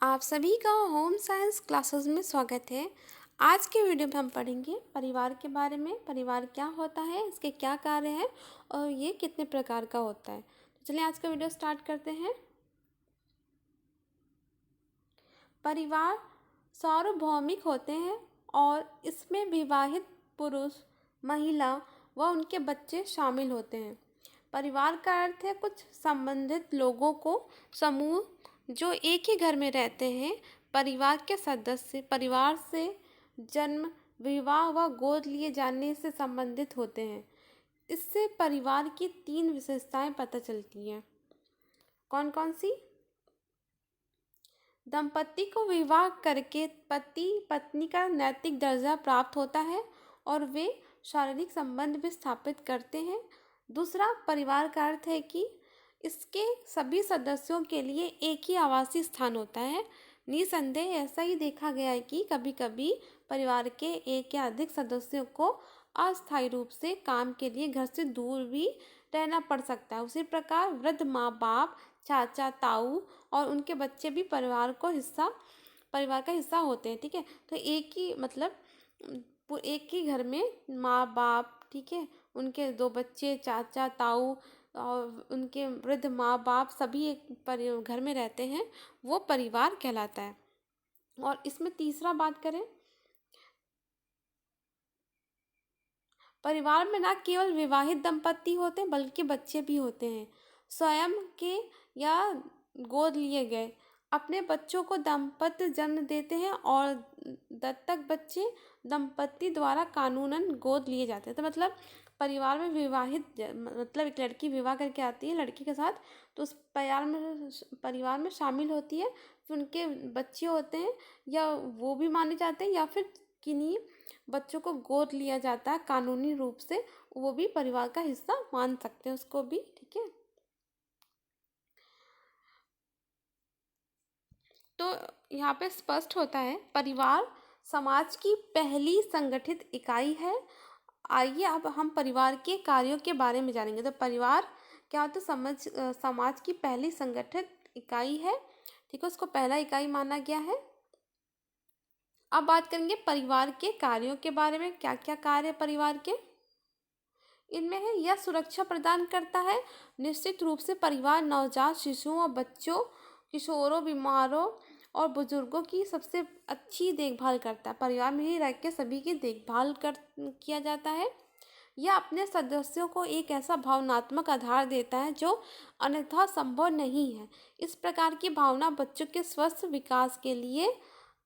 आप सभी का होम साइंस क्लासेस में स्वागत है। आज के वीडियो में हम पढ़ेंगे परिवार के बारे में। परिवार क्या होता है, इसके क्या कार्य हैं और ये कितने प्रकार का होता है। तो चलिए आज का वीडियो स्टार्ट करते हैं। परिवार सार्वभौमिक होते हैं और इसमें विवाहित पुरुष, महिला व उनके बच्चे शामिल होते हैं। परिवार का अर्थ है कुछ संबंधित लोगों को समूह जो एक ही घर में रहते हैं। परिवार के सदस्य परिवार से जन्म, विवाह व गोद लिए जाने से संबंधित होते हैं। इससे परिवार की 3 विशेषताएं पता चलती हैं। कौन कौन सी? दंपति को विवाह करके पति पत्नी का नैतिक दर्जा प्राप्त होता है और वे शारीरिक संबंध भी स्थापित करते हैं। दूसरा, परिवार का अर्थ है कि इसके सभी सदस्यों के लिए एक ही आवासीय स्थान होता है। निसंदेह ऐसा ही देखा गया है कि कभी कभी परिवार के एक या अधिक सदस्यों को अस्थायी रूप से काम के लिए घर से दूर भी रहना पड़ सकता है। उसी प्रकार वृद्ध माँ बाप, चाचा ताऊ और उनके बच्चे भी परिवार का हिस्सा होते हैं। ठीक है, तो एक ही घर में माँ बाप, ठीक है, उनके 2 बच्चे, चाचा ताऊ और उनके वृद्ध माँ बाप सभी एक घर में रहते हैं, वो परिवार कहलाता है। और इसमें तीसरा बात करें, परिवार में ना केवल विवाहित दंपति होते हैं बल्कि बच्चे भी होते हैं। स्वयं के या गोद लिए गए अपने बच्चों को दंपति जन्म देते हैं और दत्तक बच्चे दंपति द्वारा कानूनन गोद लिए जाते हैं। तो मतलब परिवार में मतलब एक लड़की विवाह करके आती है लड़की के साथ, तो उस परिवार में शामिल होती है। फिर उनके बच्चे होते हैं या वो भी माने जाते हैं या फिर किन्हीं बच्चों को गोद लिया जाता है कानूनी रूप से, वो भी परिवार का हिस्सा मान सकते हैं उसको भी। ठीक है, तो यहाँ पे स्पष्ट होता है परिवार समाज की पहली संगठित इकाई है। आइए अब हम परिवार के कार्यों के बारे में जानेंगे। तो परिवार क्या होता है? समाज की पहली संगठित इकाई है। ठीक है, उसको पहला इकाई माना गया है। अब बात करेंगे परिवार के कार्यों के बारे में। क्या क्या कार्य परिवार के? इनमें है यह सुरक्षा प्रदान करता है। निश्चित रूप से परिवार नवजात शिशुओं और बच्चों, किशोरों, बीमारों और बुजुर्गों की सबसे अच्छी देखभाल करता है। परिवार में ही रह के सभी की देखभाल किया जाता है। यह अपने सदस्यों को एक ऐसा भावनात्मक आधार देता है जो अन्यथा संभव नहीं है। इस प्रकार की भावना बच्चों के स्वस्थ विकास के लिए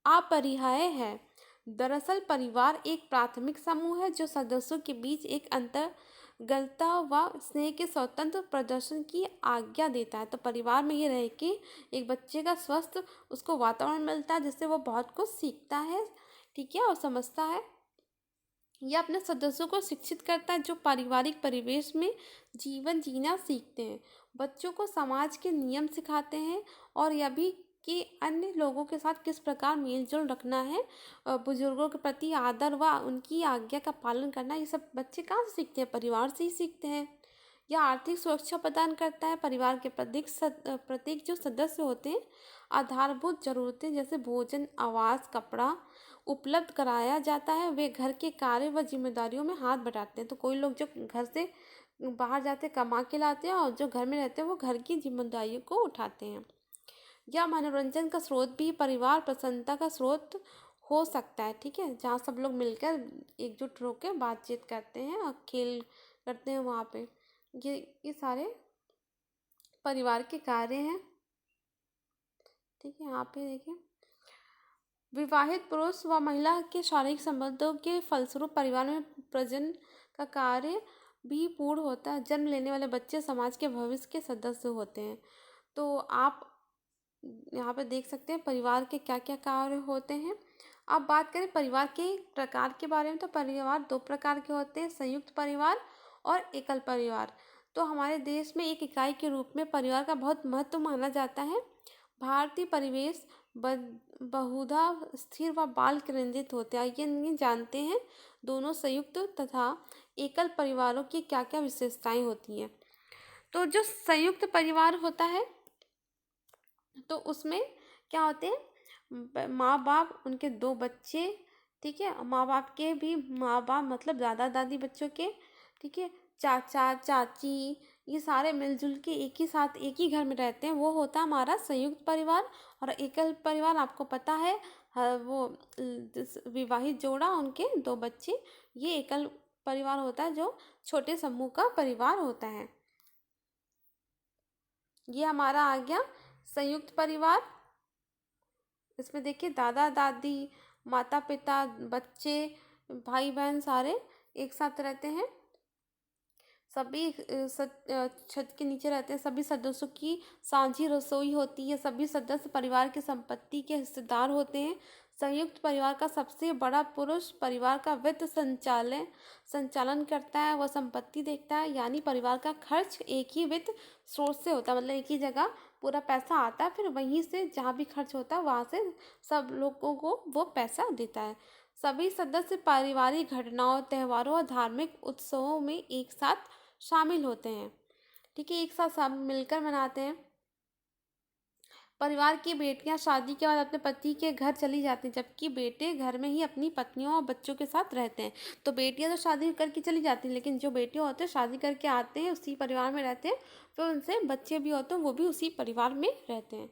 अपरिहार्य है। दरअसल परिवार एक प्राथमिक समूह है जो सदस्यों के बीच एक अंतरंगता व स्नेह के स्वतंत्र प्रदर्शन की आज्ञा देता है। तो परिवार में ये रह के एक बच्चे का स्वस्थ उसको वातावरण मिलता है जिससे वो बहुत कुछ सीखता है, ठीक है, और समझता है। यह अपने सदस्यों को शिक्षित करता है जो पारिवारिक परिवेश में जीवन जीना सीखते हैं। बच्चों को समाज के नियम सिखाते हैं और यह भी कि अन्य लोगों के साथ किस प्रकार मेलजोल रखना है, बुजुर्गों के प्रति आदर व उनकी आज्ञा का पालन करना, ये सब बच्चे कहाँ से सीखते हैं? परिवार से ही सीखते हैं। यह आर्थिक सुरक्षा प्रदान करता है। परिवार के प्रत्येक जो सदस्य होते हैं आधारभूत जरूरतें जैसे भोजन, आवास, कपड़ा उपलब्ध कराया जाता है। वे घर के कार्य व जिम्मेदारियों में हाथ बटाते हैं। तो कोई लोग जो घर से बाहर जाते कमा के लाते हैं और जो घर में रहते हैं वो घर की जिम्मेदारियों को उठाते हैं। या मनोरंजन का स्रोत भी परिवार प्रसन्नता का स्रोत हो सकता है। ठीक है, जहाँ सब लोग मिलकर एकजुट होकर बातचीत करते हैं और खेल करते हैं वहाँ पे। ये सारे परिवार के कार्य हैं। ठीक है, यहाँ पे देखिए विवाहित पुरुष व महिला के शारीरिक संबंधों के फलस्वरूप परिवार में प्रजनन का कार्य भी पूर्ण होता है। जन्म लेने वाले बच्चे समाज के भविष्य के सदस्य होते हैं। तो आप यहाँ पे देख सकते हैं परिवार के क्या क्या कार्य होते हैं। अब बात करें परिवार के प्रकार के बारे में, तो परिवार 2 प्रकार के होते हैं, संयुक्त परिवार और एकल परिवार। तो हमारे देश में एक इकाई के रूप में परिवार का बहुत महत्व माना जाता है। भारतीय परिवेश बहुधा स्थिर व बाल केंद्रित होते हैं। आइए नहीं जानते हैं दोनों संयुक्त तथा एकल परिवारों की क्या क्या विशेषताएं होती हैं। तो जो संयुक्त परिवार होता है तो उसमें क्या होते हैं? माँ बाप, उनके 2 बच्चे, ठीक है, माँ बाप के भी माँ बाप मतलब दादा दादी बच्चों के, ठीक है, चाचा चाची, ये सारे मिलजुल के एक ही साथ एक ही घर में रहते हैं, वो होता है हमारा संयुक्त परिवार। और एकल परिवार आपको पता है, वो विवाहित जोड़ा, उनके 2 बच्चे, ये एकल परिवार होता है जो छोटे समूह का परिवार होता है। ये हमारा आ गया संयुक्त परिवार। इसमें देखिए दादा दादी, माता पिता, बच्चे, भाई बहन सारे एक साथ रहते हैं। सभी छत के नीचे रहते हैं। सभी सदस्यों की साझी रसोई होती है। सभी सदस्य परिवार की संपत्ति के हिस्सेदार होते हैं। संयुक्त परिवार का सबसे बड़ा पुरुष परिवार का वित्त संचालन करता है, वह संपत्ति देखता है, यानी परिवार का खर्च एक ही वित्त स्रोत से होता है, मतलब एक ही जगह पूरा पैसा आता है, फिर वहीं से जहाँ भी खर्च होता है वहाँ से सब लोगों को वो पैसा देता है। सभी सदस्य पारिवारिक घटनाओं, त्योहारों और धार्मिक उत्सवों में एक साथ शामिल होते हैं, ठीक है, एक साथ सब मिलकर मनाते हैं। परिवार की बेटियां शादी के बाद अपने पति के घर चली जाती हैं, जबकि बेटे घर में ही अपनी पत्नियों और बच्चों के साथ रहते हैं। तो बेटियां तो शादी करके चली जाती हैं, लेकिन जो बेटे होते हैं शादी करके आते हैं, उसी परिवार में रहते हैं, फिर उनसे बच्चे भी होते हैं, वो भी उसी परिवार में रहते हैं।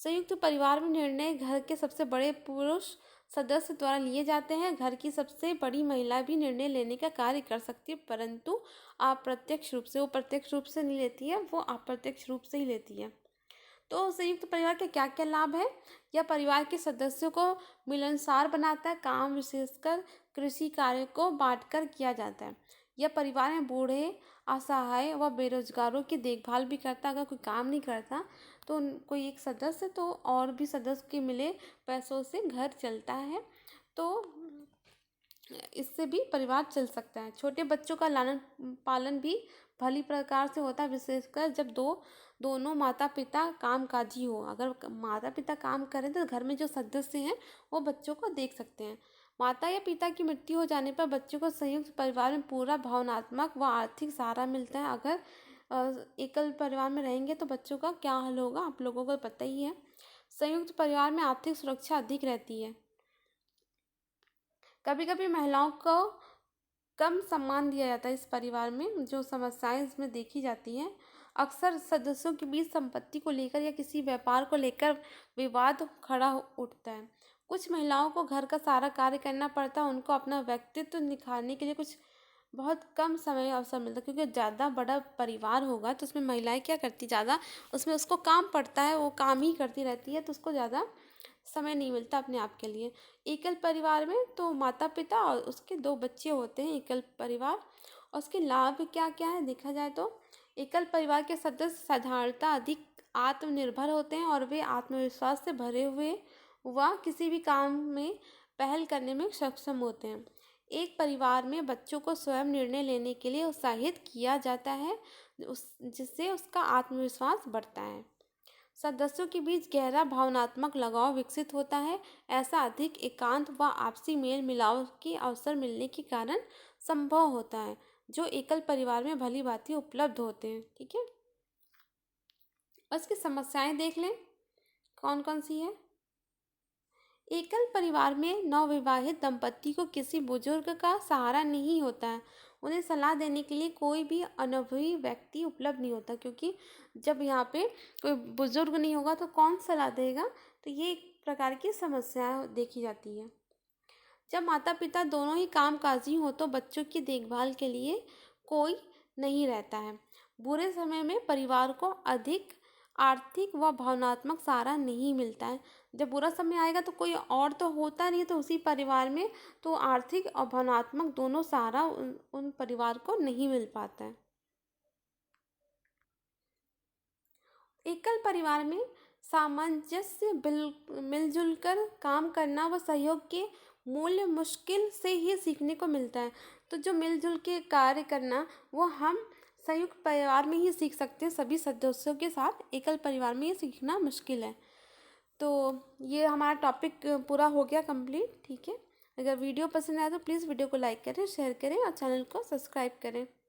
संयुक्त परिवार में निर्णय घर के सबसे बड़े पुरुष सदस्य द्वारा लिए जाते हैं। घर की सबसे बड़ी महिला भी निर्णय लेने का कार्य कर सकती है, परंतु अप्रत्यक्ष रूप से। वो प्रत्यक्ष रूप से नहीं लेती है, वो अप्रत्यक्ष रूप से ही लेती है। तो संयुक्त परिवार के क्या क्या लाभ है? यह परिवार के सदस्यों को मिलनसार बनाता है। काम विशेषकर कृषि कार्य को बांटकर किया जाता है। यह परिवार में बूढ़े, असहाय व बेरोजगारों की देखभाल भी करता है। अगर कोई काम नहीं करता तो कोई एक सदस्य, तो और भी सदस्य के मिले पैसों से घर चलता है, तो इससे भी परिवार चल सकता है। छोटे बच्चों का लालन पालन भी भली प्रकार से होता है, विशेषकर जब दोनों माता पिता कामकाजी हो। अगर माता पिता काम करें तो घर में जो सदस्य हैं वो बच्चों को देख सकते हैं। माता या पिता की मृत्यु हो जाने पर बच्चों को संयुक्त परिवार में पूरा भावनात्मक व आर्थिक सहारा मिलता है। अगर एकल परिवार में रहेंगे तो बच्चों का क्या हाल होगा, आप लोगों को पता ही है। संयुक्त परिवार में आर्थिक सुरक्षा अधिक रहती है। कभी कभी महिलाओं को कम सम्मान दिया जाता है इस परिवार में, जो समस्याएं इसमें देखी जाती हैं। अक्सर सदस्यों के बीच संपत्ति को लेकर या किसी व्यापार को लेकर विवाद खड़ा उठता है। कुछ महिलाओं को घर का सारा कार्य करना पड़ता है। उनको अपना व्यक्तित्व निखारने के लिए कुछ बहुत कम समय अवसर मिलता है, क्योंकि ज़्यादा बड़ा परिवार होगा तो उसमें महिलाएं क्या करती, ज़्यादा उसमें उसको काम पड़ता है, वो काम ही करती रहती है, तो उसको ज़्यादा समय नहीं मिलता अपने आप के लिए। एकल परिवार में तो माता पिता और उसके 2 बच्चे होते हैं, एकल परिवार। और उसके लाभ क्या क्या है देखा जाए तो एकल परिवार के सदस्य साधारणतः अधिक आत्मनिर्भर होते हैं और वे आत्मविश्वास से भरे हुए व किसी भी काम में पहल करने में सक्षम होते हैं। एक परिवार में बच्चों को स्वयं निर्णय लेने के लिए उत्साहित किया जाता है, जिससे उसका आत्मविश्वास बढ़ता है। सदस्यों के बीच गहरा भावनात्मक लगाव विकसित होता है। ऐसा अधिक एकांत व आपसी मेल मिलाप के अवसर मिलने के कारण संभव होता है, जो एकल परिवार में भली भांति उपलब्ध होते हैं, ठीक है। उसकी समस्याएं देख लें कौन कौन सी है। एकल परिवार में नवविवाहित दंपति को किसी बुजुर्ग का सहारा नहीं होता है। उन्हें सलाह देने के लिए कोई भी अनुभवी व्यक्ति उपलब्ध नहीं होता, क्योंकि जब यहाँ पे कोई बुजुर्ग नहीं होगा तो कौन सलाह देगा। तो ये एक प्रकार की समस्या देखी जाती है। जब माता पिता दोनों ही कामकाजी हो तो बच्चों की देखभाल के लिए कोई नहीं रहता है। बुरे समय में परिवार को अधिक आर्थिक व भावनात्मक सहारा नहीं मिलता है। जब बुरा समय आएगा तो कोई और तो होता नहीं, तो उसी परिवार में तो आर्थिक और भावनात्मक दोनों सहारा उन परिवार को नहीं मिल पाता है। एकल परिवार में सामंजस्य मिलजुल कर काम करना व सहयोग के मूल्य मुश्किल से ही सीखने को मिलता है। तो जो मिलजुल के कार्य करना वो हम संयुक्त परिवार में ही सीख सकते हैं सभी सदस्यों के साथ। एकल परिवार में ये सीखना मुश्किल है। तो ये हमारा टॉपिक पूरा हो गया कंप्लीट, ठीक है। अगर वीडियो पसंद आया तो प्लीज़ वीडियो को लाइक करें, शेयर करें और चैनल को सब्सक्राइब करें।